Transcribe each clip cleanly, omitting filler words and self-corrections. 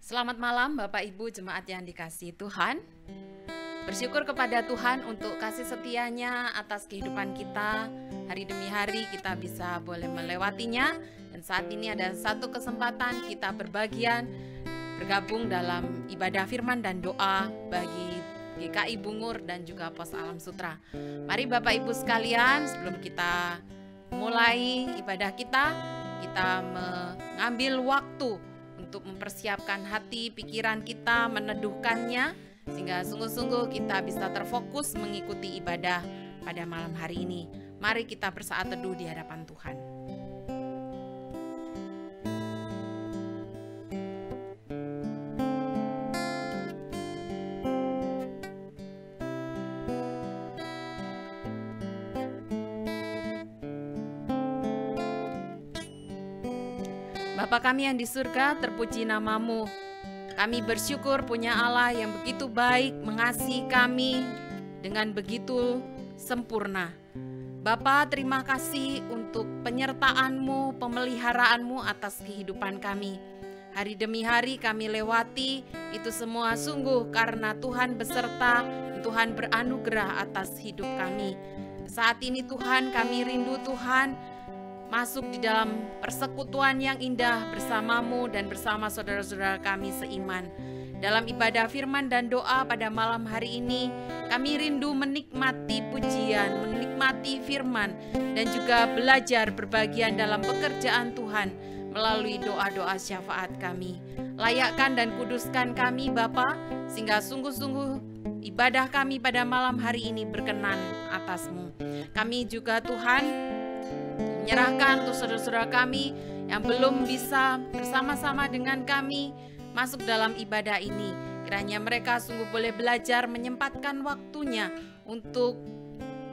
Selamat malam Bapak Ibu jemaat yang dikasihi Tuhan. Bersyukur kepada Tuhan untuk kasih setianya atas kehidupan kita. Hari demi hari kita bisa boleh melewatinya. Dan saat ini ada satu kesempatan kita bergabung dalam ibadah firman dan doa bagi GKI Bungur dan juga Pos Alam Sutra. Mari Bapak Ibu sekalian, sebelum kita mulai ibadah kita mengambil waktu untuk mempersiapkan hati, pikiran kita, meneduhkannya, sehingga sungguh-sungguh kita bisa terfokus mengikuti ibadah pada malam hari ini. Mari kita bersaat teduh di hadapan Tuhan. Bapa kami yang di surga, terpuji namamu. Kami bersyukur punya Allah yang begitu baik, mengasihi kami dengan begitu sempurna. Bapa, terima kasih untuk penyertaan-Mu, pemeliharaanmu atas kehidupan kami. Hari demi hari kami lewati, itu semua sungguh karena Tuhan beserta, Tuhan beranugerah atas hidup kami. Saat ini Tuhan, kami rindu Tuhan, masuk di dalam persekutuan yang indah bersamamu dan bersama saudara-saudara kami seiman. Dalam ibadah firman dan doa pada malam hari ini, kami rindu menikmati pujian, menikmati firman, dan juga belajar berbagian dalam pekerjaan Tuhan melalui doa-doa syafaat kami. Layakkan dan kuduskan kami Bapa, sehingga sungguh-sungguh ibadah kami pada malam hari ini berkenan atas-Mu. Kami juga Tuhan menyerahkan untuk saudara-saudara kami yang belum bisa bersama-sama dengan kami masuk dalam ibadah ini. Kiranya mereka sungguh boleh belajar menyempatkan waktunya untuk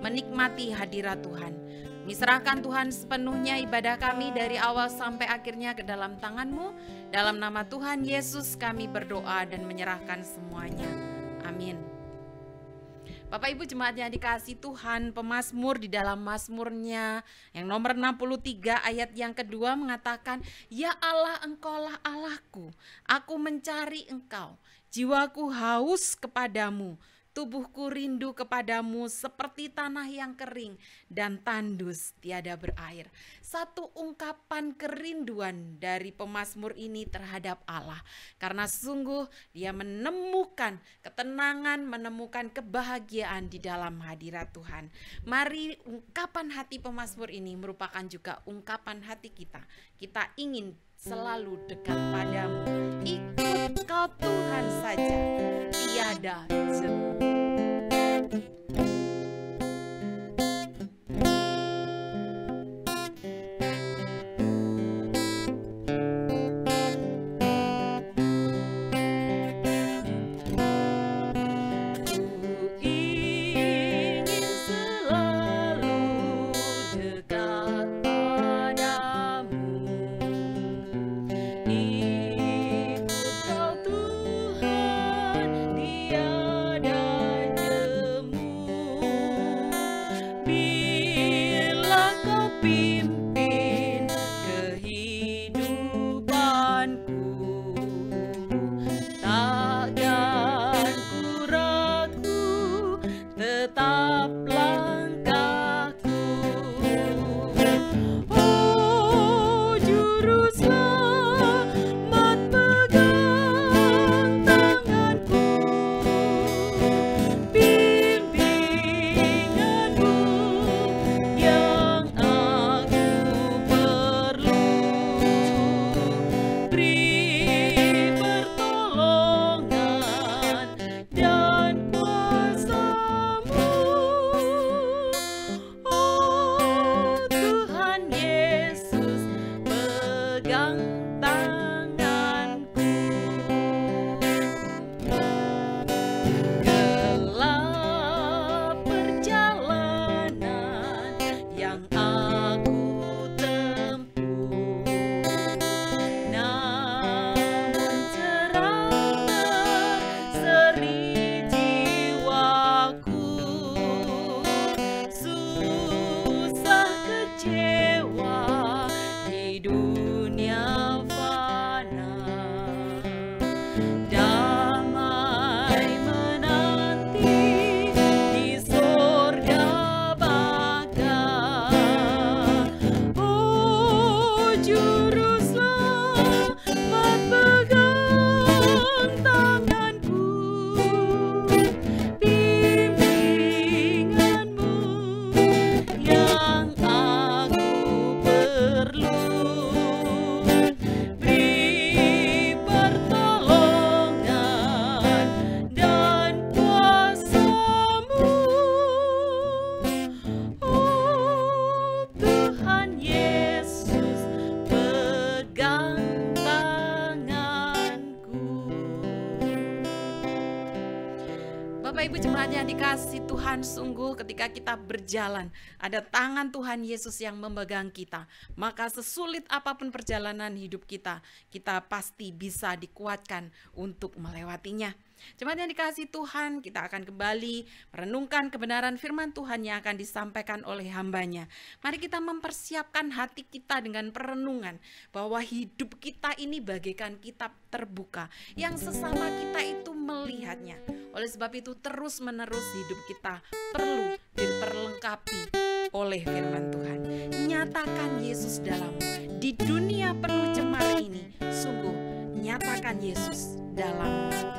menikmati hadirat Tuhan. Kami serahkan Tuhan sepenuhnya ibadah kami dari awal sampai akhirnya ke dalam tangan-Mu. Dalam nama Tuhan Yesus kami berdoa dan menyerahkan semuanya. Amin. Bapak Ibu jemaat yang dikasihi Tuhan, pemazmur di dalam mazmurnya yang nomor 63 ayat yang kedua mengatakan, "Ya Allah, Engkaulah Allahku, aku mencari Engkau, jiwaku haus kepadamu, tubuhku rindu kepadamu seperti tanah yang kering dan tandus tiada berair." Satu ungkapan kerinduan dari pemazmur ini terhadap Allah. Karena sungguh dia menemukan ketenangan, menemukan kebahagiaan di dalam hadirat Tuhan. Mari ungkapan hati pemazmur ini merupakan juga ungkapan hati kita. Kita ingin selalu dekat padamu. Ikut Kau Tuhan saja, tiada jemu. Tiada Jemaat yang dikasihi Tuhan, sungguh ketika kita berjalan, ada tangan Tuhan Yesus yang memegang kita. Maka sesulit apapun perjalanan hidup kita, kita pasti bisa dikuatkan untuk melewatinya. Jemaat yang dikasihi Tuhan, kita akan kembali merenungkan kebenaran firman Tuhan yang akan disampaikan oleh hambanya. Mari kita mempersiapkan hati kita dengan perenungan bahwa hidup kita ini bagaikan kitab terbuka yang sesama kita itu melihatnya. Oleh sebab itu terus-menerus hidup kita perlu diperlengkapi oleh firman Tuhan. Nyatakan Yesus dalammu. Di dunia penuh cemara ini, sungguh nyatakan Yesus dalammu.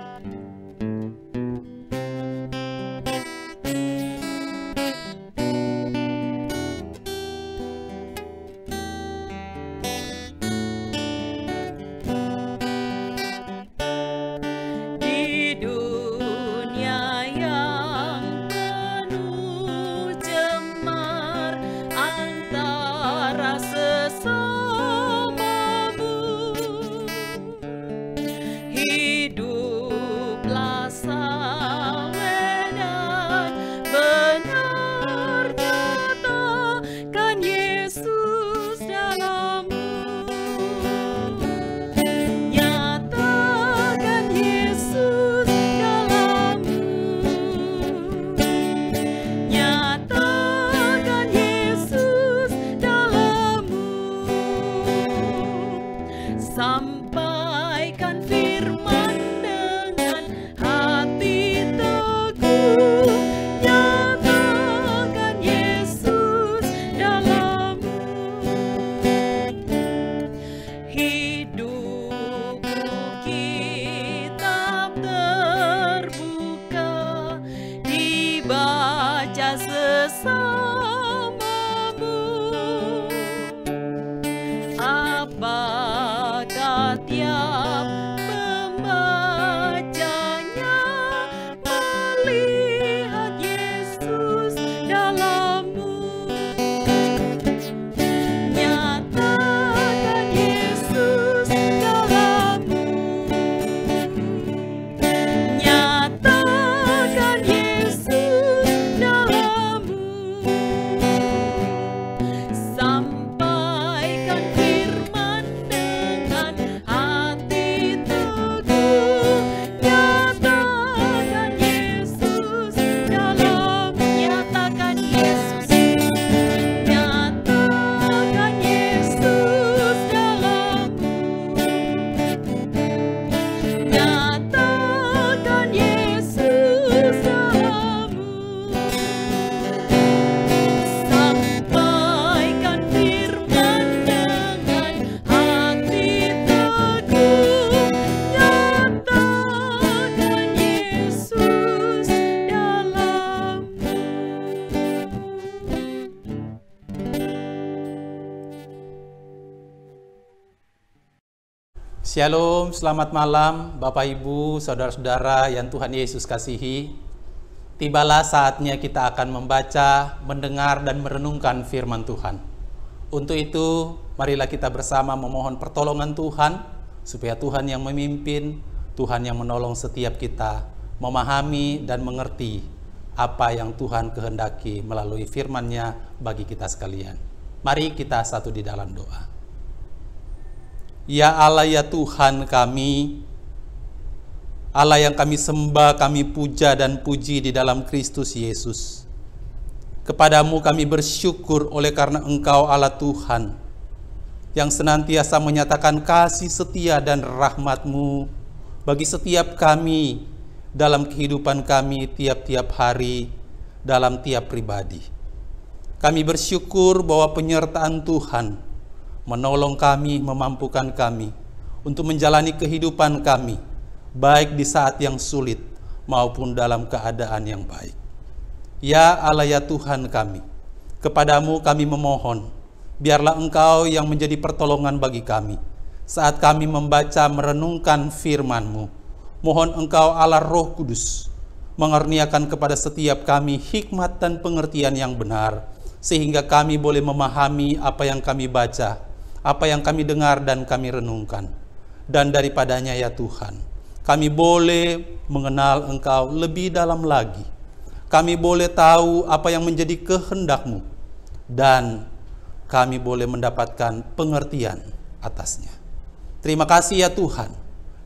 Shalom, selamat malam Bapak Ibu, Saudara-saudara yang Tuhan Yesus kasihi. Tibalah saatnya kita akan membaca, mendengar, dan merenungkan firman Tuhan. Untuk itu, marilah kita bersama memohon pertolongan Tuhan, supaya Tuhan yang memimpin, Tuhan yang menolong setiap kita, memahami dan mengerti apa yang Tuhan kehendaki melalui firman-Nya bagi kita sekalian. Mari kita satu di dalam doa. Ya Allah, ya Tuhan kami, Allah yang kami sembah, kami puja dan puji di dalam Kristus Yesus. Kepadamu kami bersyukur oleh karena Engkau Allah Tuhan, yang senantiasa menyatakan kasih setia dan rahmat-Mu bagi setiap kami dalam kehidupan kami tiap-tiap hari, dalam tiap pribadi. Kami bersyukur bahwa penyertaan Tuhan menolong kami, memampukan kami untuk menjalani kehidupan kami, baik di saat yang sulit maupun dalam keadaan yang baik. Ya Allah, ya Tuhan kami, kepadamu kami memohon, biarlah Engkau yang menjadi pertolongan bagi kami saat kami membaca merenungkan firman-Mu. Mohon Engkau Allah Roh Kudus mengaruniakan kepada setiap kami hikmat dan pengertian yang benar, sehingga kami boleh memahami apa yang kami baca, apa yang kami dengar dan kami renungkan. Dan daripadanya ya Tuhan, kami boleh mengenal Engkau lebih dalam lagi, kami boleh tahu apa yang menjadi kehendak-Mu, dan kami boleh mendapatkan pengertian atasnya. Terima kasih ya Tuhan,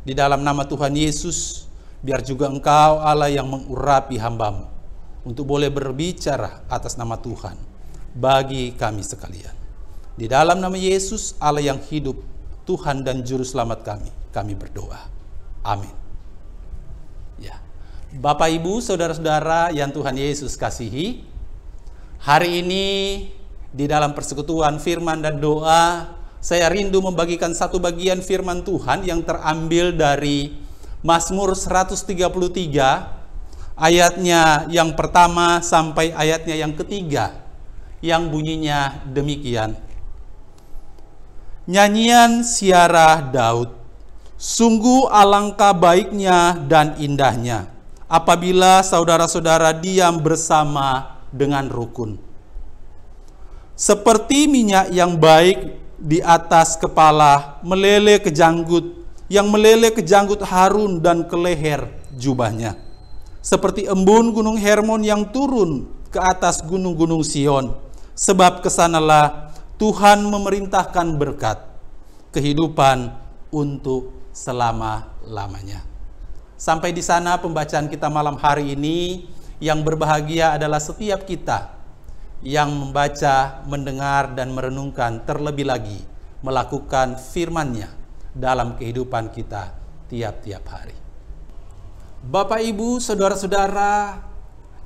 di dalam nama Tuhan Yesus, biar juga Engkau Allah yang mengurapi hamba-Mu untuk boleh berbicara atas nama Tuhan bagi kami sekalian. Di dalam nama Yesus, Allah yang hidup, Tuhan dan Juru Selamat kami berdoa. Amin. Ya, Bapak, Ibu, Saudara-saudara yang Tuhan Yesus kasihi, hari ini di dalam persekutuan firman dan doa, saya rindu membagikan satu bagian firman Tuhan yang terambil dari Mazmur 133, ayatnya yang pertama sampai ayatnya yang ketiga, yang bunyinya demikian. Nyanyian siarah Daud, sungguh alangkah baiknya dan indahnya apabila saudara-saudara diam bersama dengan rukun. Seperti minyak yang baik di atas kepala meleleh ke janggut, yang meleleh ke janggut Harun dan ke leher jubahnya. Seperti embun gunung Hermon yang turun ke atas gunung-gunung Sion. Sebab kesanalah Tuhan memerintahkan berkat, kehidupan untuk selama-lamanya. Sampai di sana pembacaan kita malam hari ini. Yang berbahagia adalah setiap kita yang membaca, mendengar, dan merenungkan, terlebih lagi melakukan firman-Nya dalam kehidupan kita tiap-tiap hari. Bapak, Ibu, Saudara-saudara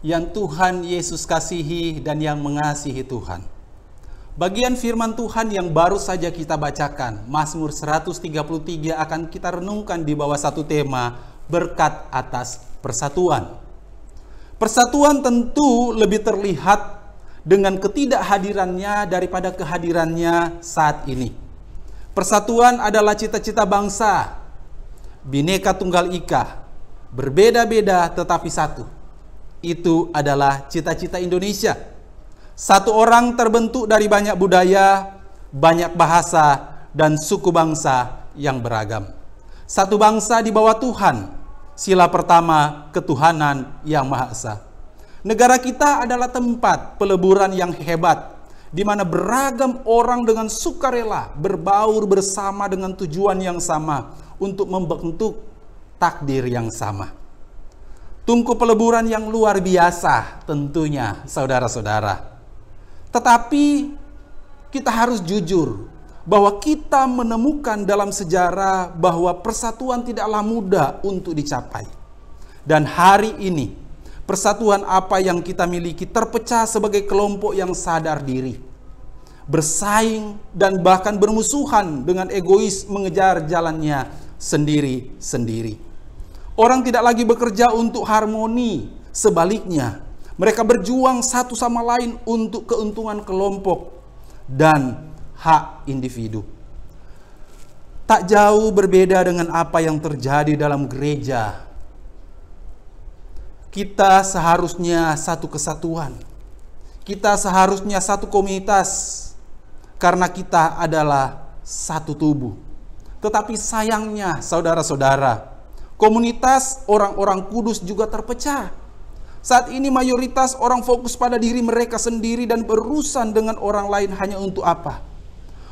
yang Tuhan Yesus kasihi dan yang mengasihi Tuhan, bagian firman Tuhan yang baru saja kita bacakan, Mazmur 133, akan kita renungkan di bawah satu tema, berkat atas persatuan. Persatuan tentu lebih terlihat dengan ketidakhadirannya daripada kehadirannya saat ini. Persatuan adalah cita-cita bangsa, Bhinneka Tunggal Ika, berbeda-beda tetapi satu. Itu adalah cita-cita Indonesia. Satu orang terbentuk dari banyak budaya, banyak bahasa, dan suku bangsa yang beragam. Satu bangsa di bawah Tuhan, sila pertama ketuhanan yang Maha Esa. Negara kita adalah tempat peleburan yang hebat, di mana beragam orang dengan sukarela berbaur bersama dengan tujuan yang sama untuk membentuk takdir yang sama. Tungku peleburan yang luar biasa tentunya, saudara-saudara. Tetapi kita harus jujur bahwa kita menemukan dalam sejarah bahwa persatuan tidaklah mudah untuk dicapai. Dan hari ini persatuan apa yang kita miliki terpecah sebagai kelompok yang sadar diri, bersaing dan bahkan bermusuhan dengan egois mengejar jalannya sendiri-sendiri. Orang tidak lagi bekerja untuk harmoni, sebaliknya mereka berjuang satu sama lain untuk keuntungan kelompok dan hak individu. Tak jauh berbeda dengan apa yang terjadi dalam gereja. Kita seharusnya satu kesatuan. Kita seharusnya satu komunitas, karena kita adalah satu tubuh. Tetapi sayangnya, saudara-saudara, komunitas orang-orang kudus juga terpecah. Saat ini mayoritas orang fokus pada diri mereka sendiri dan berurusan dengan orang lain hanya untuk apa?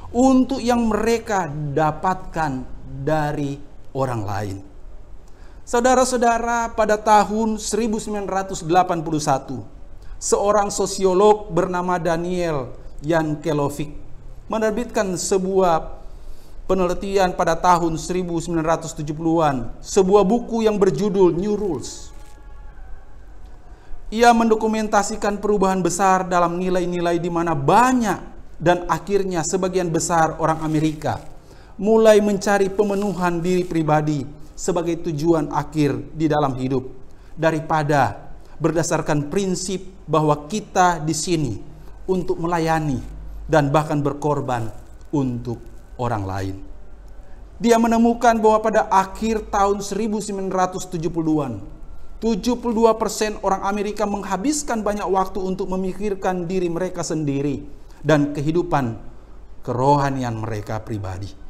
Untuk yang mereka dapatkan dari orang lain. Saudara-saudara, pada tahun 1981, seorang sosiolog bernama Daniel Yankelovic menerbitkan sebuah penelitian pada tahun 1970-an, sebuah buku yang berjudul New Rules. Ia mendokumentasikan perubahan besar dalam nilai-nilai di mana banyak dan akhirnya sebagian besar orang Amerika mulai mencari pemenuhan diri pribadi sebagai tujuan akhir di dalam hidup, daripada berdasarkan prinsip bahwa kita di sini untuk melayani dan bahkan berkorban untuk orang lain. Dia menemukan bahwa pada akhir tahun 1970-an, 72% orang Amerika menghabiskan banyak waktu untuk memikirkan diri mereka sendiri dan kehidupan kerohanian mereka pribadi.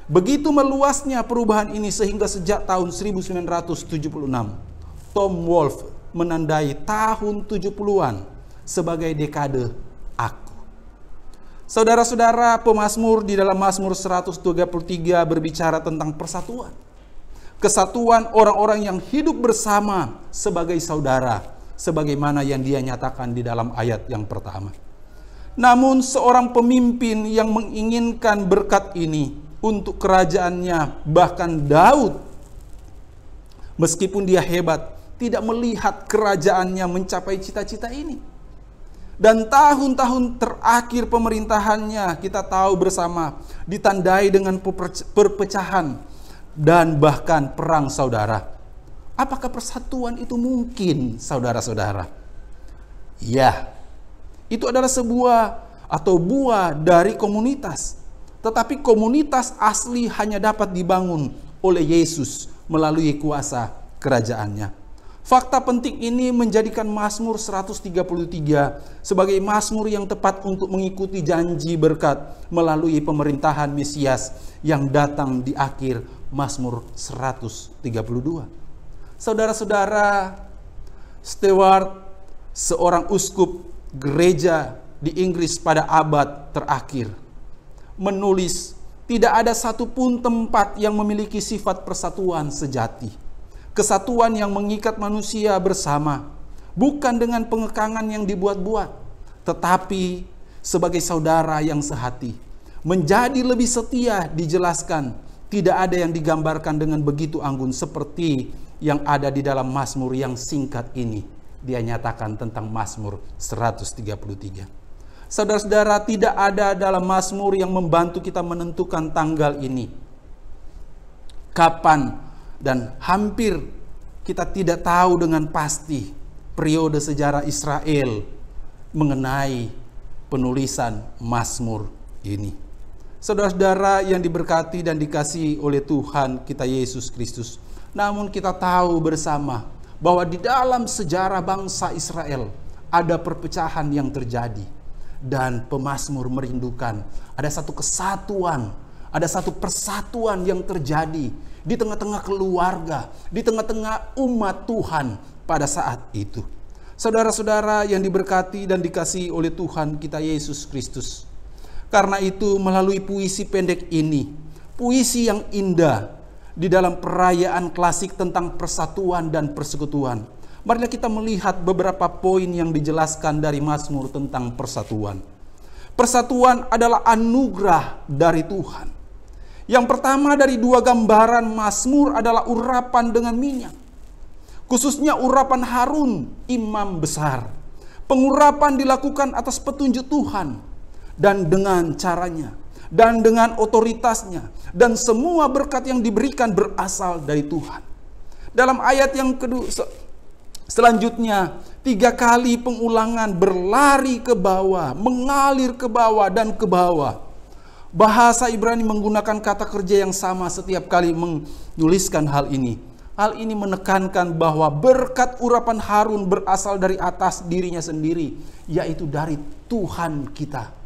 Begitu meluasnya perubahan ini sehingga sejak tahun 1976, Tom Wolfe menandai tahun 70-an sebagai dekade aku. Saudara-saudara, pemazmur di dalam Mazmur 133 berbicara tentang persatuan. Kesatuan orang-orang yang hidup bersama sebagai saudara, sebagaimana yang dia nyatakan di dalam ayat yang pertama. Namun seorang pemimpin yang menginginkan berkat ini untuk kerajaannya, bahkan Daud, meskipun dia hebat, tidak melihat kerajaannya mencapai cita-cita ini. Dan tahun-tahun terakhir pemerintahannya kita tahu bersama ditandai dengan perpecahan dan bahkan perang saudara. Apakah persatuan itu mungkin, saudara-saudara? Ya, itu adalah sebuah atau buah dari komunitas. Tetapi komunitas asli hanya dapat dibangun oleh Yesus melalui kuasa kerajaannya. Fakta penting ini menjadikan Mazmur 133 sebagai mazmur yang tepat untuk mengikuti janji berkat melalui pemerintahan Mesias yang datang di akhir Mazmur 132. Saudara-saudara, Stewart, seorang uskup gereja di Inggris pada abad terakhir, menulis, tidak ada satupun tempat yang memiliki sifat persatuan sejati. Kesatuan yang mengikat manusia bersama, bukan dengan pengekangan yang dibuat-buat, tetapi sebagai saudara yang sehati. Menjadi lebih setia dijelaskan, tidak ada yang digambarkan dengan begitu anggun seperti yang ada di dalam Mazmur yang singkat ini. Dia nyatakan tentang Mazmur 133. Saudara-saudara, tidak ada dalam Mazmur yang membantu kita menentukan tanggal ini, kapan, dan hampir kita tidak tahu dengan pasti periode sejarah Israel mengenai penulisan Mazmur ini. Saudara-saudara yang diberkati dan dikasihi oleh Tuhan kita Yesus Kristus, namun kita tahu bersama bahwa di dalam sejarah bangsa Israel ada perpecahan yang terjadi, dan pemazmur merindukan ada satu kesatuan, ada satu persatuan yang terjadi di tengah-tengah keluarga, di tengah-tengah umat Tuhan pada saat itu. Saudara-saudara yang diberkati dan dikasihi oleh Tuhan kita Yesus Kristus. Karena itu melalui puisi pendek ini, puisi yang indah di dalam perayaan klasik tentang persatuan dan persekutuan, marilah kita melihat beberapa poin yang dijelaskan dari Mazmur tentang persatuan. Persatuan adalah anugerah dari Tuhan. Yang pertama dari dua gambaran Mazmur adalah urapan dengan minyak. Khususnya urapan Harun, imam besar. Pengurapan dilakukan atas petunjuk Tuhan dan dengan caranya dan dengan otoritasnya, dan semua berkat yang diberikan berasal dari Tuhan. Dalam ayat yang kedua selanjutnya, 3 kali pengulangan berlari ke bawah, mengalir ke bawah dan ke bawah. Bahasa Ibrani menggunakan kata kerja yang sama setiap kali menuliskan hal ini. Hal ini menekankan bahwa berkat urapan Harun berasal dari atas dirinya sendiri, yaitu dari Tuhan kita.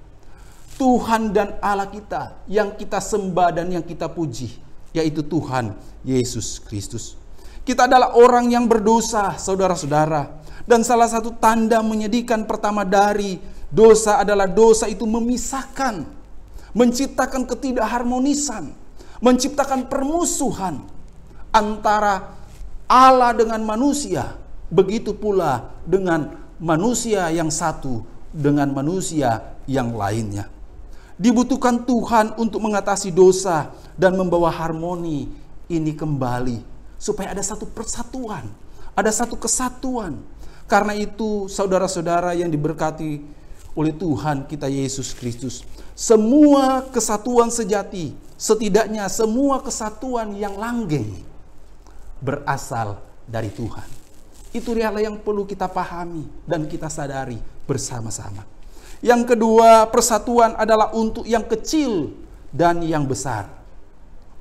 Tuhan dan Allah kita yang kita sembah dan yang kita puji, yaitu Tuhan Yesus Kristus. Kita adalah orang yang berdosa, saudara-saudara. Dan salah satu tanda menyedihkan pertama dari dosa adalah dosa itu memisahkan, menciptakan ketidakharmonisan, menciptakan permusuhan antara Allah dengan manusia. Begitu pula dengan manusia yang satu dengan manusia yang lainnya. Dibutuhkan Tuhan untuk mengatasi dosa dan membawa harmoni ini kembali, supaya ada satu persatuan, ada satu kesatuan. Karena itu saudara-saudara yang diberkati oleh Tuhan kita Yesus Kristus, semua kesatuan sejati, setidaknya semua kesatuan yang langgeng berasal dari Tuhan. Itu hal yang perlu kita pahami dan kita sadari bersama-sama. Yang kedua, persatuan adalah untuk yang kecil dan yang besar.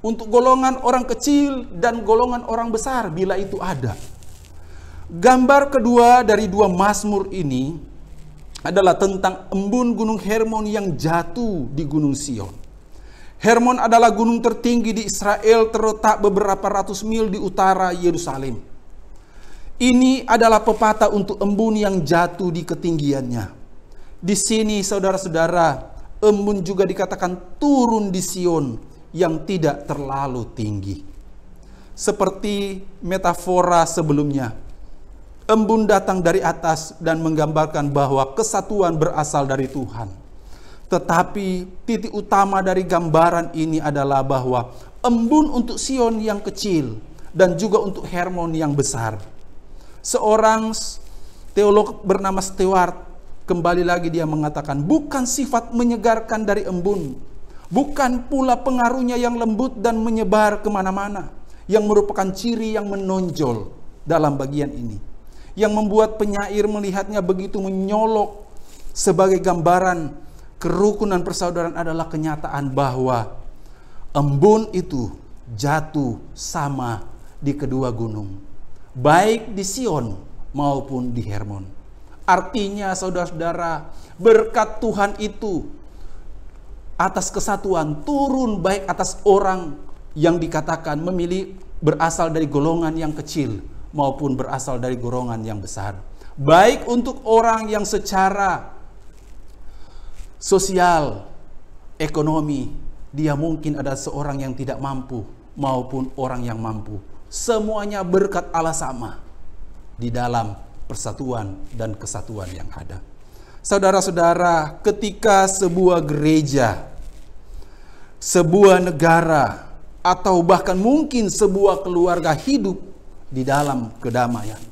Untuk golongan orang kecil dan golongan orang besar bila itu ada. Gambar kedua dari dua Mazmur ini adalah tentang embun Gunung Hermon yang jatuh di Gunung Sion. Hermon adalah gunung tertinggi di Israel, terletak beberapa ratus mil di utara Yerusalem. Ini adalah pepatah untuk embun yang jatuh di ketinggiannya. Di sini saudara-saudara, embun juga dikatakan turun di Sion yang tidak terlalu tinggi. Seperti metafora sebelumnya, embun datang dari atas dan menggambarkan bahwa kesatuan berasal dari Tuhan. Tetapi titik utama dari gambaran ini adalah bahwa embun untuk Sion yang kecil dan juga untuk Hermon yang besar. Seorang teolog bernama Stewart, kembali lagi dia mengatakan, bukan sifat menyegarkan dari embun, bukan pula pengaruhnya yang lembut dan menyebar kemana-mana, yang merupakan ciri yang menonjol dalam bagian ini, yang membuat penyair melihatnya begitu menyolok sebagai gambaran kerukunan persaudaraan adalah kenyataan bahwa embun itu jatuh sama di kedua gunung, baik di Sion maupun di Hermon. Artinya saudara-saudara, berkat Tuhan itu atas kesatuan turun baik atas orang yang dikatakan berasal dari golongan yang kecil maupun berasal dari golongan yang besar. Baik untuk orang yang secara sosial, ekonomi, dia mungkin adalah seorang yang tidak mampu maupun orang yang mampu. Semuanya berkat Allah sama di dalam persatuan dan kesatuan yang ada. Saudara-saudara, ketika sebuah gereja, sebuah negara, atau bahkan mungkin sebuah keluarga hidup di dalam kedamaian,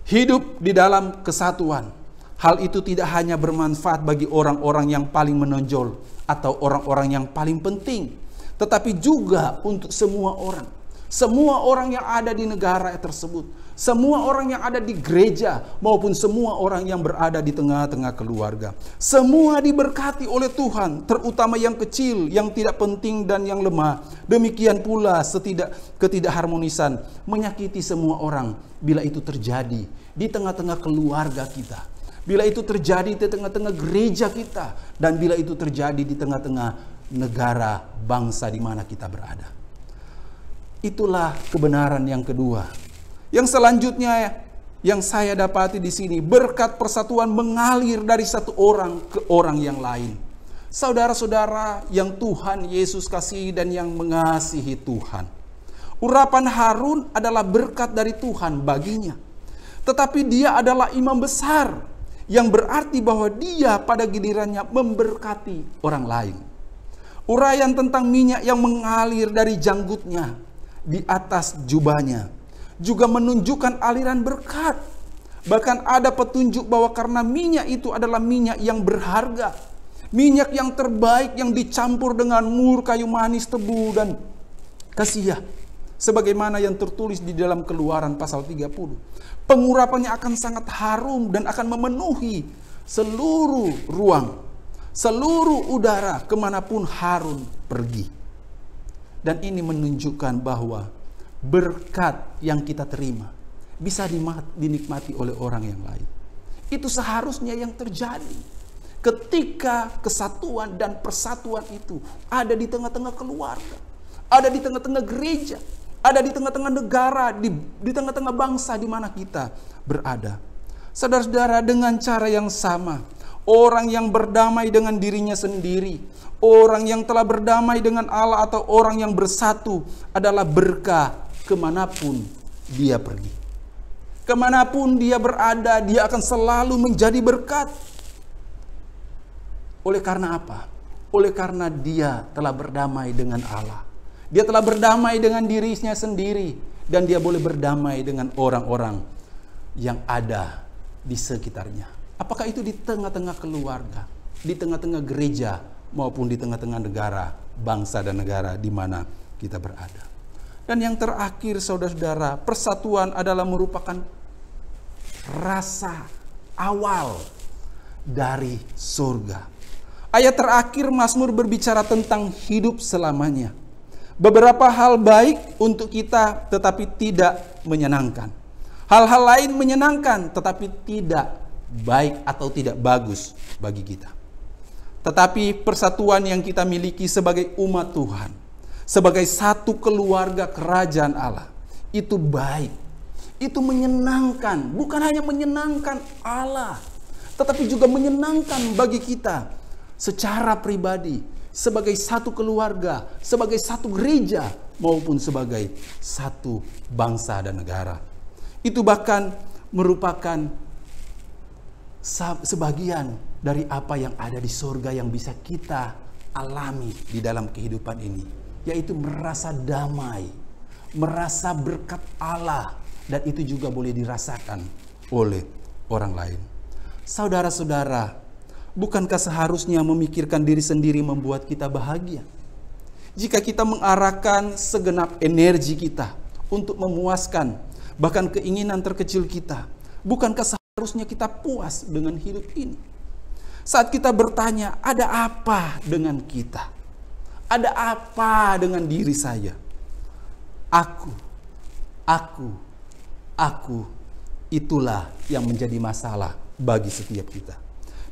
hidup di dalam kesatuan, hal itu tidak hanya bermanfaat bagi orang-orang yang paling menonjol atau orang-orang yang paling penting, tetapi juga untuk semua orang. Semua orang yang ada di negara tersebut, semua orang yang ada di gereja, maupun semua orang yang berada di tengah-tengah keluarga. Semua diberkati oleh Tuhan, terutama yang kecil, yang tidak penting dan yang lemah. Demikian pula ketidakharmonisan menyakiti semua orang bila itu terjadi di tengah-tengah keluarga kita, bila itu terjadi di tengah-tengah gereja kita, dan bila itu terjadi di tengah-tengah negara bangsa di mana kita berada. Itulah kebenaran yang kedua. Yang selanjutnya yang saya dapati di sini, berkat persatuan mengalir dari satu orang ke orang yang lain. Saudara-saudara yang Tuhan Yesus kasihi dan yang mengasihi Tuhan, urapan Harun adalah berkat dari Tuhan baginya. Tetapi dia adalah imam besar, yang berarti bahwa dia pada gilirannya memberkati orang lain. Uraian tentang minyak yang mengalir dari janggutnya di atas jubahnya juga menunjukkan aliran berkat. Bahkan ada petunjuk bahwa karena minyak itu adalah minyak yang berharga, minyak yang terbaik yang dicampur dengan mur, kayu manis, tebu, dan kasiyah, sebagaimana yang tertulis di dalam Keluaran pasal 30. Pengurapannya akan sangat harum dan akan memenuhi seluruh ruang, seluruh udara kemanapun Harun pergi. Dan ini menunjukkan bahwa berkat yang kita terima bisa dinikmati oleh orang yang lain. Itu seharusnya yang terjadi ketika kesatuan dan persatuan itu ada di tengah-tengah keluarga, ada di tengah-tengah gereja, ada di tengah-tengah negara, di tengah-tengah bangsa di mana kita berada. Saudara-saudara, dengan cara yang sama, orang yang berdamai dengan dirinya sendiri, orang yang telah berdamai dengan Allah atau orang yang bersatu adalah berkah kemanapun dia pergi. Kemanapun dia berada, dia akan selalu menjadi berkat. Oleh karena apa? Oleh karena dia telah berdamai dengan Allah. Dia telah berdamai dengan dirinya sendiri, dan dia boleh berdamai dengan orang-orang yang ada di sekitarnya. Apakah itu di tengah-tengah keluarga, di tengah-tengah gereja, maupun di tengah-tengah negara, bangsa dan negara di mana kita berada. Dan yang terakhir, saudara-saudara, persatuan adalah merupakan rasa awal dari surga. Ayat terakhir Mazmur berbicara tentang hidup selamanya. Beberapa hal baik untuk kita tetapi tidak menyenangkan. Hal-hal lain menyenangkan tetapi tidak baik atau tidak bagus bagi kita. Tetapi persatuan yang kita miliki sebagai umat Tuhan, sebagai satu keluarga kerajaan Allah, itu baik. Itu menyenangkan, bukan hanya menyenangkan Allah, tetapi juga menyenangkan bagi kita secara pribadi, sebagai satu keluarga, sebagai satu gereja, maupun sebagai satu bangsa dan negara. Itu bahkan merupakan sebagian dari apa yang ada di surga yang bisa kita alami di dalam kehidupan ini, yaitu merasa damai, merasa berkat Allah, dan itu juga boleh dirasakan oleh orang lain. Saudara-saudara, bukankah seharusnya memikirkan diri sendiri membuat kita bahagia? Jika kita mengarahkan segenap energi kita untuk memuaskan bahkan keinginan terkecil kita, bukankah seharusnya kita puas dengan hidup ini? Saat kita bertanya, ada apa dengan kita? Ada apa dengan diri saya? Aku, itulah yang menjadi masalah bagi setiap kita.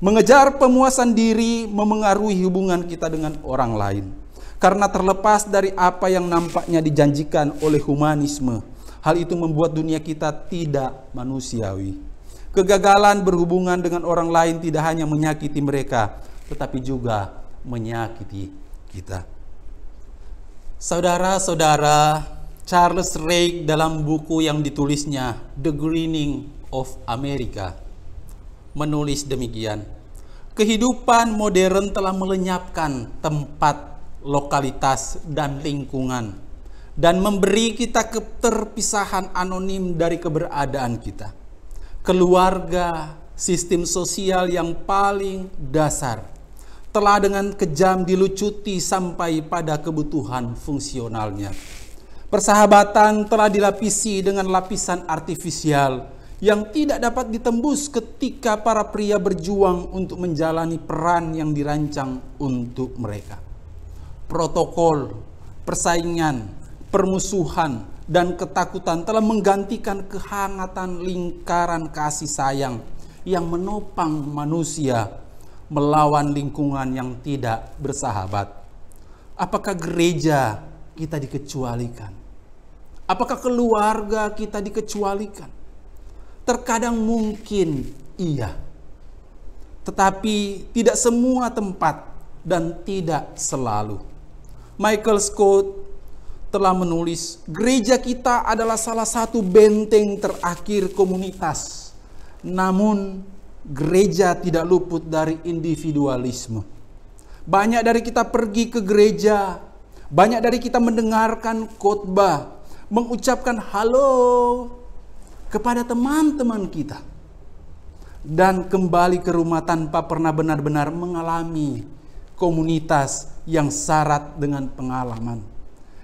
Mengejar pemuasan diri memengaruhi hubungan kita dengan orang lain. Karena terlepas dari apa yang nampaknya dijanjikan oleh humanisme, hal itu membuat dunia kita tidak manusiawi. Kegagalan berhubungan dengan orang lain tidak hanya menyakiti mereka, tetapi juga menyakiti kita. Saudara-saudara, Charles Reich dalam buku yang ditulisnya The Greening of America menulis demikian. Kehidupan modern telah melenyapkan tempat, lokalitas, dan lingkungan, dan memberi kita keterpisahan anonim dari keberadaan kita. Keluarga, sistem sosial yang paling dasar, telah dengan kejam dilucuti sampai pada kebutuhan fungsionalnya. Persahabatan telah dilapisi dengan lapisan artifisial yang tidak dapat ditembus ketika para pria berjuang untuk menjalani peran yang dirancang untuk mereka. Protokol, persaingan, permusuhan, dan ketakutan telah menggantikan kehangatan lingkaran kasih sayang yang menopang manusia melawan lingkungan yang tidak bersahabat. Apakah gereja kita dikecualikan? Apakah keluarga kita dikecualikan? Terkadang mungkin iya, tetapi tidak semua tempat dan tidak selalu. Michael Scott telah menulis, gereja kita adalah salah satu benteng terakhir komunitas. Namun gereja tidak luput dari individualisme. Banyak dari kita pergi ke gereja, banyak dari kita mendengarkan khotbah, mengucapkan halo kepada teman-teman kita, dan kembali ke rumah tanpa pernah benar-benar mengalami komunitas yang syarat dengan pengalaman,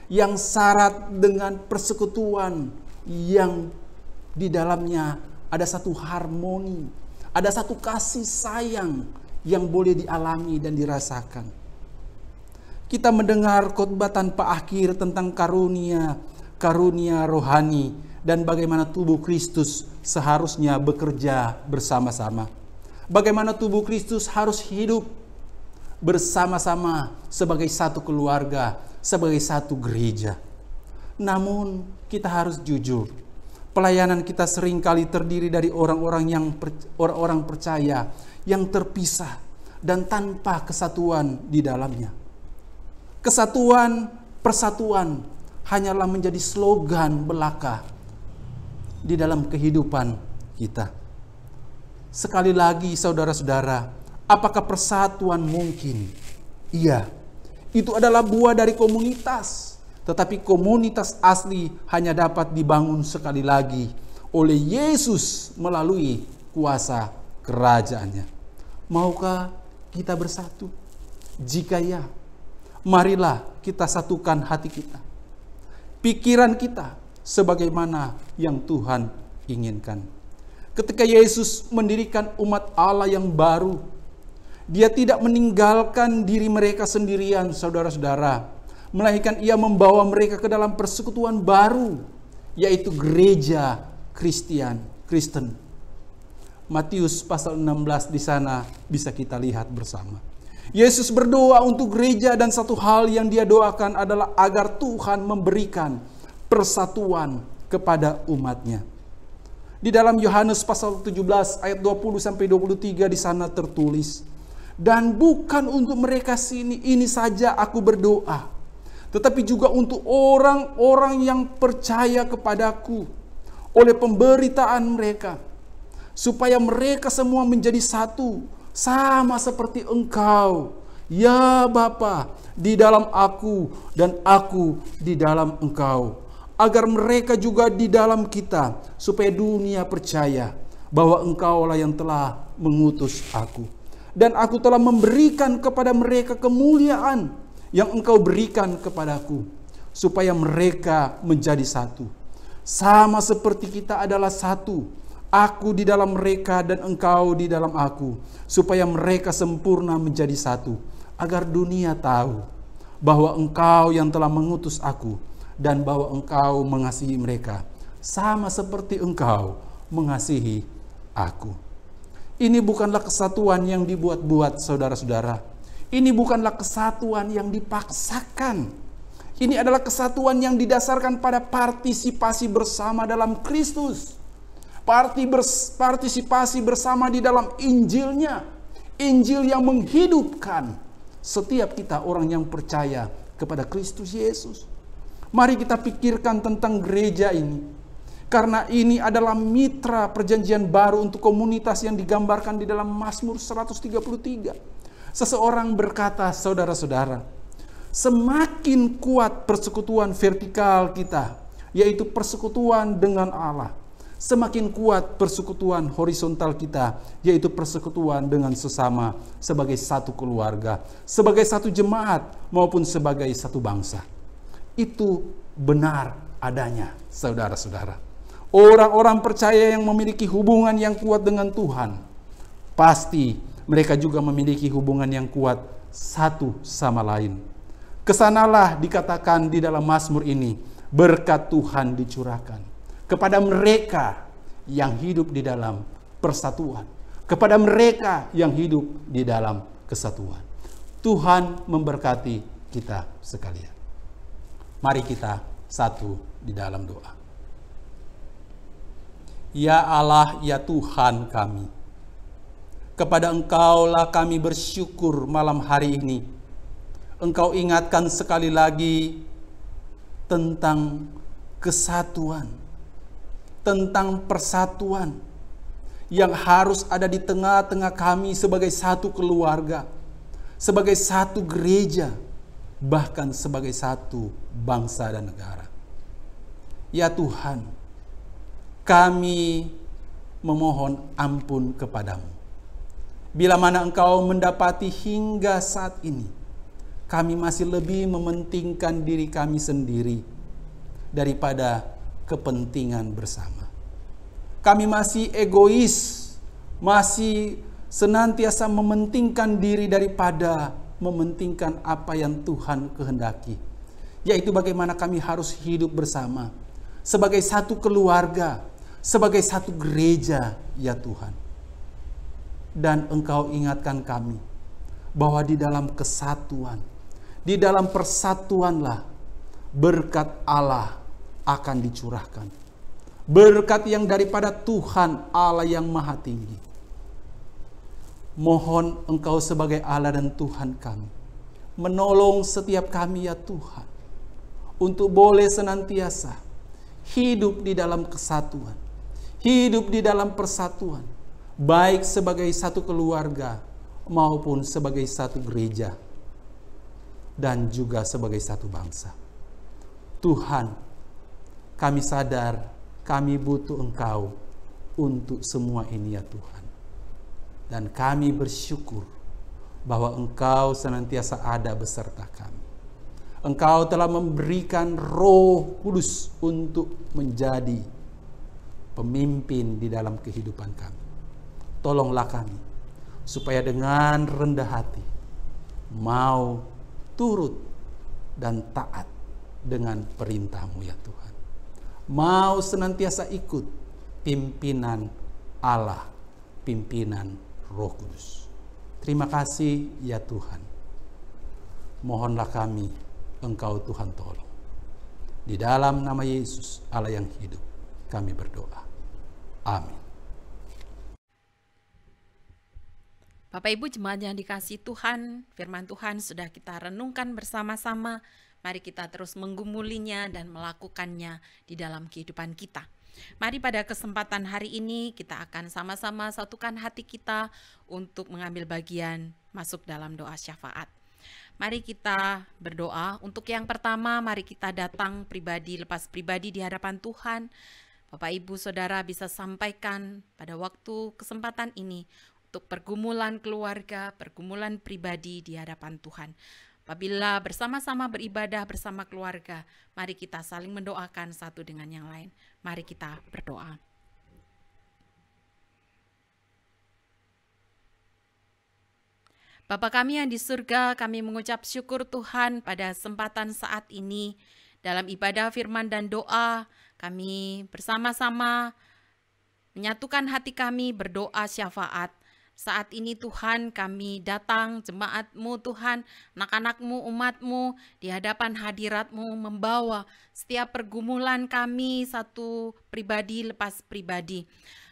yang syarat dengan persekutuan, yang di dalamnya ada satu harmoni, ada satu kasih sayang yang boleh dialami dan dirasakan. Kita mendengar khotbah tanpa akhir tentang karunia rohani dan bagaimana tubuh Kristus seharusnya bekerja bersama-sama. Bagaimana tubuh Kristus harus hidup bersama-sama sebagai satu keluarga, sebagai satu gereja. Namun kita harus jujur, pelayanan kita seringkali terdiri dari orang-orang percaya yang terpisah dan tanpa kesatuan di dalamnya. Kesatuan, persatuan hanyalah menjadi slogan belaka di dalam kehidupan kita. Sekali lagi saudara-saudara, apakah persatuan mungkin? Iya, itu adalah buah dari komunitas. Tetapi komunitas asli hanya dapat dibangun sekali lagi oleh Yesus melalui kuasa kerajaannya. Maukah kita bersatu? Jika ya, marilah kita satukan hati kita, pikiran kita sebagaimana yang Tuhan inginkan. Ketika Yesus mendirikan umat Allah yang baru, Dia tidak meninggalkan diri mereka sendirian, saudara-saudara, melainkan Ia membawa mereka ke dalam persekutuan baru, yaitu gereja Kristen. Matius pasal 16 di sana bisa kita lihat bersama. Yesus berdoa untuk gereja, dan satu hal yang Dia doakan adalah agar Tuhan memberikan persatuan kepada umatnya. Di dalam Yohanes pasal 17 ayat 20 sampai 23 di sana tertulis, dan bukan untuk mereka ini saja aku berdoa, tetapi juga untuk orang-orang yang percaya kepadaku oleh pemberitaan mereka, supaya mereka semua menjadi satu, sama seperti Engkau, ya Bapa, di dalam aku dan aku di dalam Engkau, agar mereka juga di dalam kita, supaya dunia percaya bahwa Engkaulah yang telah mengutus aku. Dan aku telah memberikan kepada mereka kemuliaan yang Engkau berikan kepadaku, supaya mereka menjadi satu, sama seperti kita adalah satu, aku di dalam mereka dan Engkau di dalam aku, supaya mereka sempurna menjadi satu, agar dunia tahu bahwa Engkau yang telah mengutus aku, dan bahwa Engkau mengasihi mereka, sama seperti Engkau mengasihi aku. Ini bukanlah kesatuan yang dibuat-buat, saudara-saudara. Ini bukanlah kesatuan yang dipaksakan. Ini adalah kesatuan yang didasarkan pada partisipasi bersama dalam Kristus. Partisipasi bersama di dalam Injilnya. Injil yang menghidupkan setiap kita orang yang percaya kepada Kristus Yesus. Mari kita pikirkan tentang gereja ini. Karena ini adalah mitra perjanjian baru untuk komunitas yang digambarkan di dalam Mazmur 133. Seseorang berkata, saudara-saudara, semakin kuat persekutuan vertikal kita, yaitu persekutuan dengan Allah, semakin kuat persekutuan horizontal kita, yaitu persekutuan dengan sesama sebagai satu keluarga, sebagai satu jemaat, maupun sebagai satu bangsa. Itu benar adanya, saudara-saudara. Orang-orang percaya yang memiliki hubungan yang kuat dengan Tuhan, pasti mereka juga memiliki hubungan yang kuat satu sama lain. Kesanalah dikatakan di dalam Mazmur ini, berkat Tuhan dicurahkan kepada mereka yang hidup di dalam persatuan, kepada mereka yang hidup di dalam kesatuan. Tuhan memberkati kita sekalian. Mari kita satu di dalam doa. Ya Allah, ya Tuhan kami, kepada Engkaulah kami bersyukur malam hari ini. Engkau ingatkan sekali lagi tentang kesatuan, tentang persatuan yang harus ada di tengah-tengah kami sebagai satu keluarga, sebagai satu gereja, bahkan sebagai satu bangsa dan negara. Ya Tuhan, kami memohon ampun kepadamu. Bila mana Engkau mendapati hingga saat ini, kami masih lebih mementingkan diri kami sendiri daripada kepentingan bersama. Kami masih egois, masih senantiasa mementingkan diri daripada mementingkan apa yang Tuhan kehendaki, yaitu bagaimana kami harus hidup bersama sebagai satu keluarga, sebagai satu gereja, ya Tuhan. Dan Engkau ingatkan kami bahwa di dalam kesatuan, di dalam persatuanlah berkat Allah akan dicurahkan. Berkat yang daripada Tuhan Allah yang Maha Tinggi. Mohon Engkau sebagai Allah dan Tuhan kami, menolong setiap kami, ya Tuhan, untuk boleh senantiasa hidup di dalam kesatuan, hidup di dalam persatuan, baik sebagai satu keluarga maupun sebagai satu gereja dan juga sebagai satu bangsa. Tuhan, kami sadar kami butuh Engkau untuk semua ini, ya Tuhan. Dan kami bersyukur bahwa Engkau senantiasa ada beserta kami. Engkau telah memberikan Roh Kudus untuk menjadi pemimpin di dalam kehidupan kami. Tolonglah kami supaya dengan rendah hati mau turut dan taat dengan perintah-Mu, ya Tuhan. Mau senantiasa ikut pimpinan Allah, pimpinan Roh Kudus. Terima kasih, ya Tuhan. Mohonlah kami, Engkau Tuhan tolong. Di dalam nama Yesus, Allah yang hidup, kami berdoa. Amin. Bapak Ibu jemaat yang dikasihi Tuhan, firman Tuhan sudah kita renungkan bersama-sama. Mari kita terus menggumulinya dan melakukannya di dalam kehidupan kita. Mari pada kesempatan hari ini kita akan sama-sama satukan hati kita untuk mengambil bagian masuk dalam doa syafaat. Mari kita berdoa. Untuk yang pertama, mari kita datang pribadi, lepas pribadi di hadapan Tuhan. Bapak Ibu Saudara bisa sampaikan pada waktu kesempatan ini untuk pergumulan keluarga, pergumulan pribadi di hadapan Tuhan. Apabila bersama-sama beribadah bersama keluarga, mari kita saling mendoakan satu dengan yang lain. Mari kita berdoa. Bapa kami yang di surga, kami mengucap syukur Tuhan pada kesempatan saat ini. Dalam ibadah firman dan doa, kami bersama-sama menyatukan hati kami berdoa syafaat. Saat ini Tuhan kami datang jemaat-Mu Tuhan, anak-anak-Mu, umat-Mu di hadapan hadirat-Mu membawa setiap pergumulan kami satu pribadi lepas pribadi.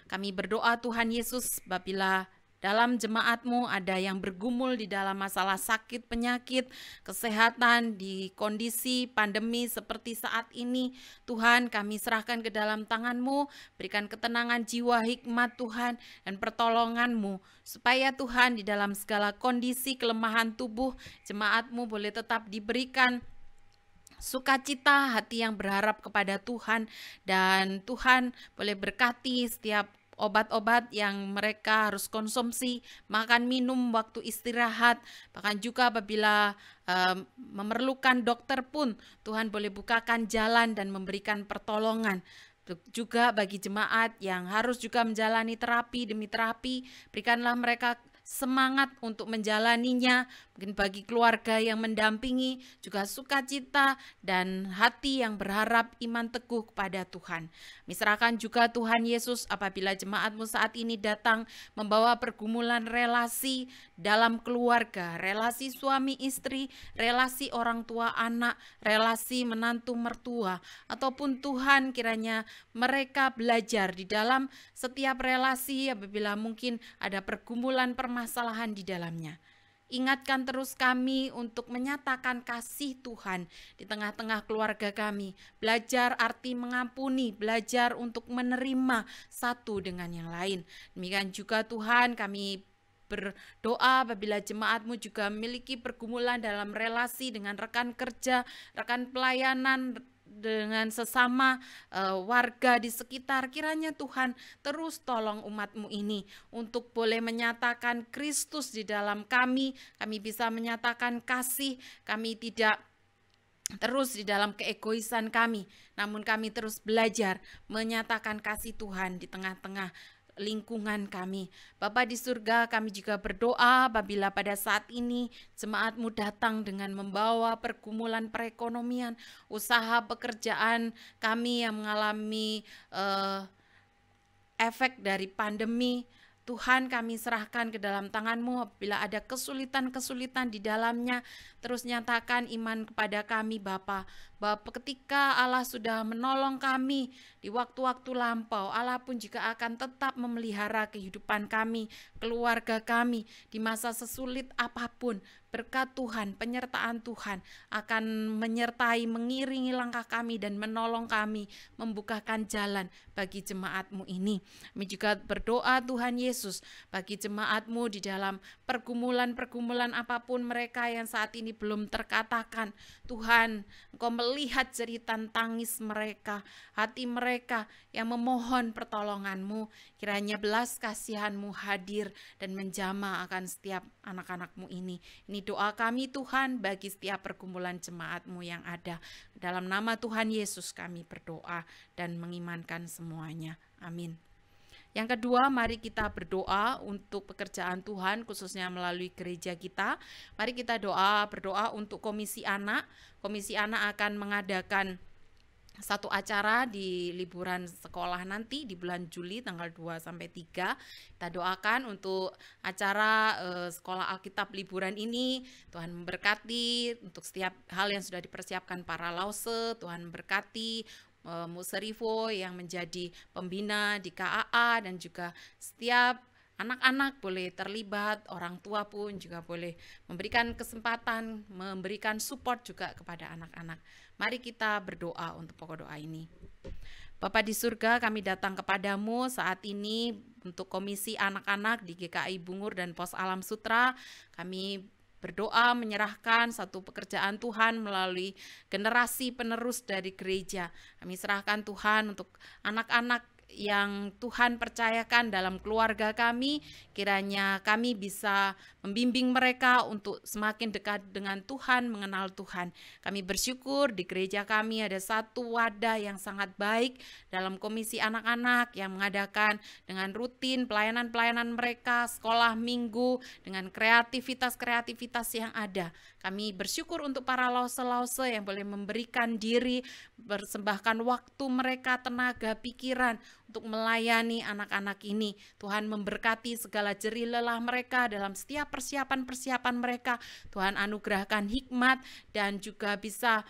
Kami berdoa Tuhan Yesus apabila dalam jemaat-Mu ada yang bergumul di dalam masalah sakit, penyakit, kesehatan di kondisi pandemi seperti saat ini. Tuhan kami serahkan ke dalam tangan-Mu, berikan ketenangan jiwa, hikmat Tuhan dan pertolongan-Mu. Supaya Tuhan di dalam segala kondisi kelemahan tubuh jemaat-Mu boleh tetap diberikan sukacita, hati yang berharap kepada Tuhan. Dan Tuhan boleh berkati setiap obat-obat yang mereka harus konsumsi, makan minum waktu istirahat, bahkan juga apabila memerlukan dokter pun Tuhan boleh bukakan jalan dan memberikan pertolongan. Juga bagi jemaat yang harus juga menjalani terapi demi terapi, berikanlah mereka semangat untuk menjalaninya. Mungkin bagi keluarga yang mendampingi juga sukacita dan hati yang berharap iman teguh kepada Tuhan. Misalkan juga Tuhan Yesus apabila jemaat-Mu saat ini datang membawa pergumulan relasi dalam keluarga, relasi suami istri, relasi orang tua anak, relasi menantu mertua, ataupun Tuhan kiranya mereka belajar di dalam setiap relasi apabila mungkin ada pergumulan permasalahan di dalamnya. Ingatkan terus kami untuk menyatakan kasih Tuhan di tengah-tengah keluarga kami. Belajar arti mengampuni, belajar untuk menerima satu dengan yang lain. Demikian juga Tuhan kami berdoa apabila jemaat-Mu juga memiliki pergumulan dalam relasi dengan rekan kerja, rekan pelayanan, dengan sesama warga di sekitar. Kiranya Tuhan terus tolong umat-Mu ini untuk boleh menyatakan Kristus di dalam kami bisa menyatakan kasih, kami tidak terus di dalam keegoisan kami, namun kami terus belajar menyatakan kasih Tuhan di tengah-tengah lingkungan kami. Bapa di surga, kami juga berdoa apabila pada saat ini jemaat-Mu datang dengan membawa pergumulan perekonomian, usaha pekerjaan kami yang mengalami efek dari pandemi. Tuhan kami serahkan ke dalam tangan-Mu apabila ada kesulitan-kesulitan di dalamnya. Terus nyatakan iman kepada kami Bapa, bahwa ketika Allah sudah menolong kami di waktu-waktu lampau, Allah pun juga akan tetap memelihara kehidupan kami, keluarga kami di masa sesulit apapun. Berkat Tuhan, penyertaan Tuhan akan menyertai, mengiringi langkah kami dan menolong kami, membukakan jalan bagi jemaat-Mu ini. Kami juga berdoa Tuhan Yesus bagi jemaat-Mu di dalam pergumulan-pergumulan apapun mereka yang saat ini belum terkatakan. Tuhan, Engkau melihat jeritan tangis mereka, hati mereka yang memohon pertolongan-Mu. Kiranya belas kasihan-Mu hadir dan menjamah akan setiap anak-anak-Mu ini. Ini doa kami Tuhan bagi setiap pergumulan jemaat-Mu yang ada. Dalam nama Tuhan Yesus kami berdoa dan mengimankan semuanya. Amin. Yang kedua, mari kita berdoa untuk pekerjaan Tuhan khususnya melalui gereja kita. Mari kita berdoa untuk Komisi Anak. Komisi Anak akan mengadakan satu acara di liburan sekolah nanti di bulan Juli tanggal 2 sampai 3. Kita doakan untuk acara sekolah Alkitab liburan ini. Tuhan memberkati untuk setiap hal yang sudah dipersiapkan para lause. Tuhan memberkati Muserivo yang menjadi pembina di KAA, dan juga setiap anak-anak boleh terlibat, orang tua pun juga boleh memberikan kesempatan, memberikan support juga kepada anak-anak. Mari kita berdoa untuk pokok doa ini. Bapa di surga, kami datang kepadamu saat ini untuk Komisi Anak-anak di GKI Bungur dan Pos Alam Sutra. Kami berdoa menyerahkan satu pekerjaan Tuhan melalui generasi penerus dari gereja. Kami serahkan Tuhan untuk anak-anak yang Tuhan percayakan dalam keluarga kami, kiranya kami bisa membimbing mereka untuk semakin dekat dengan Tuhan, mengenal Tuhan. Kami bersyukur di gereja kami ada satu wadah yang sangat baik dalam komisi anak-anak yang mengadakan dengan rutin pelayanan-pelayanan mereka, sekolah minggu, dengan kreativitas-kreativitas yang ada. Kami bersyukur untuk para lause-lause yang boleh memberikan diri, persembahkan waktu mereka, tenaga, pikiran untuk melayani anak-anak ini. Tuhan memberkati segala jerih lelah mereka dalam setiap persiapan-persiapan mereka. Tuhan anugerahkan hikmat dan juga bisa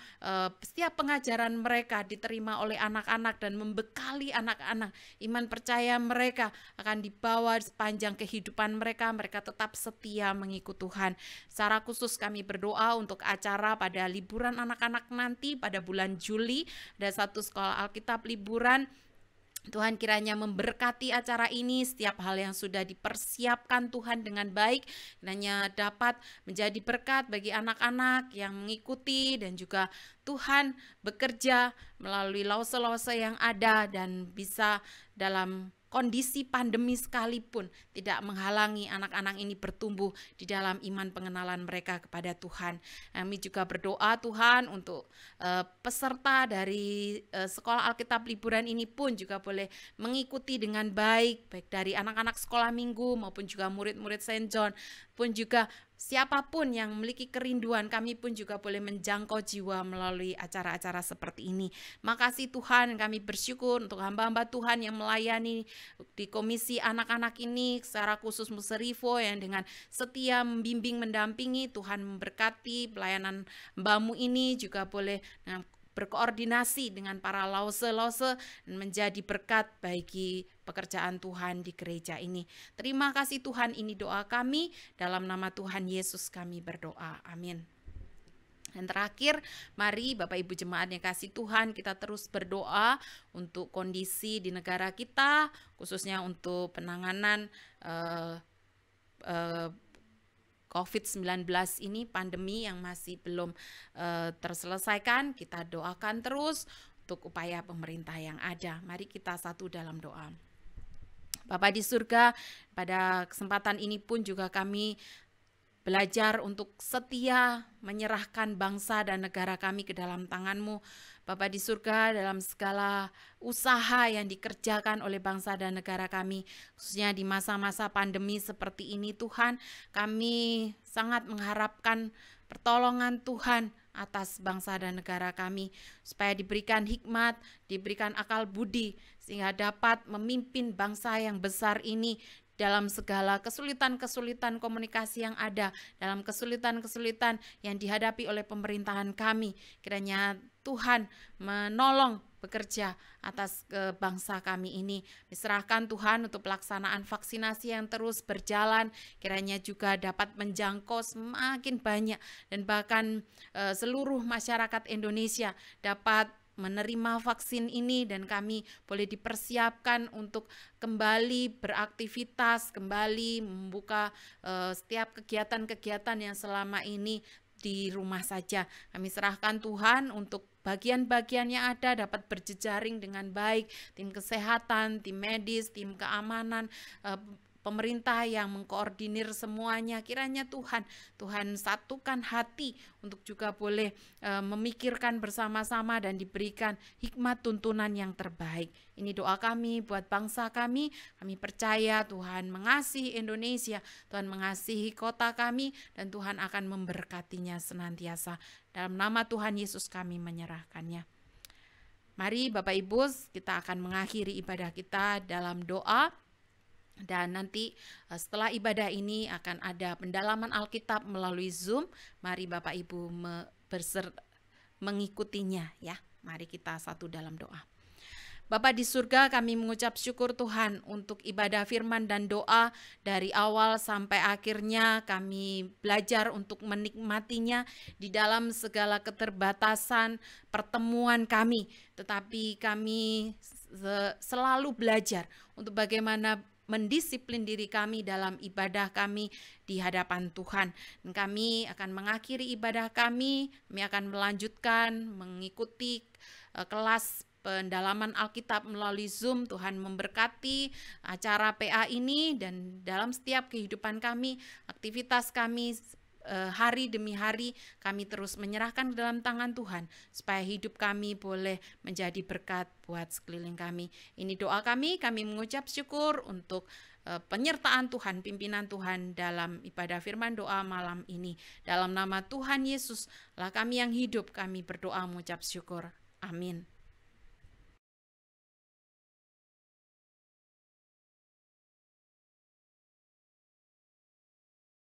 setiap pengajaran mereka diterima oleh anak-anak dan membekali anak-anak. Iman percaya mereka akan dibawa sepanjang kehidupan mereka. Mereka tetap setia mengikut Tuhan. Secara khusus kami berdoa untuk acara pada liburan anak-anak nanti pada bulan Juli. Ada satu sekolah Alkitab liburan. Tuhan kiranya memberkati acara ini, setiap hal yang sudah dipersiapkan Tuhan dengan baik, kiranya dapat menjadi berkat bagi anak-anak yang mengikuti, dan juga Tuhan bekerja melalui lause-lause yang ada dan bisa dalam kondisi pandemi sekalipun tidak menghalangi anak-anak ini bertumbuh di dalam iman pengenalan mereka kepada Tuhan. Kami juga berdoa Tuhan untuk peserta dari sekolah Alkitab liburan ini pun juga boleh mengikuti dengan baik dari anak-anak sekolah minggu maupun juga murid-murid Saint John, pun juga siapapun yang memiliki kerinduan, kami pun juga boleh menjangkau jiwa melalui acara-acara seperti ini. Makasih Tuhan, kami bersyukur untuk hamba-hamba Tuhan yang melayani di komisi anak-anak ini, secara khusus Muserivo yang dengan setia membimbing, mendampingi. Tuhan memberkati pelayanan Mbamu ini, juga boleh berkoordinasi dengan para lause-lause dan menjadi berkat bagi pekerjaan Tuhan di gereja ini. Terima kasih Tuhan, ini doa kami, dalam nama Tuhan Yesus kami berdoa, amin. Dan terakhir, mari Bapak Ibu Jemaat yang kasih Tuhan, kita terus berdoa untuk kondisi di negara kita, khususnya untuk penanganan COVID-19 ini, pandemi yang masih belum terselesaikan. Kita doakan terus untuk upaya pemerintah yang ada. Mari kita satu dalam doa. Bapa di surga, pada kesempatan ini pun juga kami belajar untuk setia menyerahkan bangsa dan negara kami ke dalam tangan-Mu. Bapa di surga, dalam segala usaha yang dikerjakan oleh bangsa dan negara kami, khususnya di masa-masa pandemi seperti ini Tuhan, kami sangat mengharapkan pertolongan Tuhan atas bangsa dan negara kami, supaya diberikan hikmat, diberikan akal budi, sehingga dapat memimpin bangsa yang besar ini dalam segala kesulitan-kesulitan komunikasi yang ada, dalam kesulitan-kesulitan yang dihadapi oleh pemerintahan kami. Kiranya Tuhan menolong bekerja atas bangsa kami ini. Diserahkan Tuhan untuk pelaksanaan vaksinasi yang terus berjalan, kiranya juga dapat menjangkau semakin banyak, dan bahkan seluruh masyarakat Indonesia dapat menerima vaksin ini, dan kami boleh dipersiapkan untuk kembali beraktivitas, kembali membuka setiap kegiatan-kegiatan yang selama ini di rumah saja. Kami serahkan Tuhan untuk bagian-bagian yang ada dapat berjejaring dengan baik, tim kesehatan, tim medis, tim keamanan, pemerintah yang mengkoordinir semuanya. Kiranya Tuhan satukan hati untuk juga boleh memikirkan bersama-sama dan diberikan hikmat tuntunan yang terbaik. Ini doa kami buat bangsa kami. Kami percaya Tuhan mengasihi Indonesia, Tuhan mengasihi kota kami, dan Tuhan akan memberkatinya senantiasa. Dalam nama Tuhan Yesus kami menyerahkannya. Mari Bapak Ibu, kita akan mengakhiri ibadah kita dalam doa. Dan nanti setelah ibadah ini akan ada pendalaman Alkitab melalui Zoom. Mari Bapak Ibu mengikutinya ya. Mari kita satu dalam doa. Bapa di surga, kami mengucap syukur Tuhan untuk ibadah firman dan doa dari awal sampai akhirnya. Kami belajar untuk menikmatinya di dalam segala keterbatasan pertemuan kami. Tetapi kami selalu belajar untuk bagaimana mendisiplin diri kami dalam ibadah kami di hadapan Tuhan. Dan kami akan mengakhiri ibadah kami akan melanjutkan mengikuti kelas pendalaman Alkitab melalui Zoom. Tuhan memberkati acara PA ini dan dalam setiap kehidupan kami, aktivitas kami hari demi hari, kami terus menyerahkan ke dalam tangan Tuhan supaya hidup kami boleh menjadi berkat buat sekeliling kami. Ini doa kami mengucap syukur untuk penyertaan Tuhan, pimpinan Tuhan dalam ibadah firman doa malam ini. Dalam nama Tuhan Yesus lah kami yang hidup, kami berdoa mengucap syukur. Amin.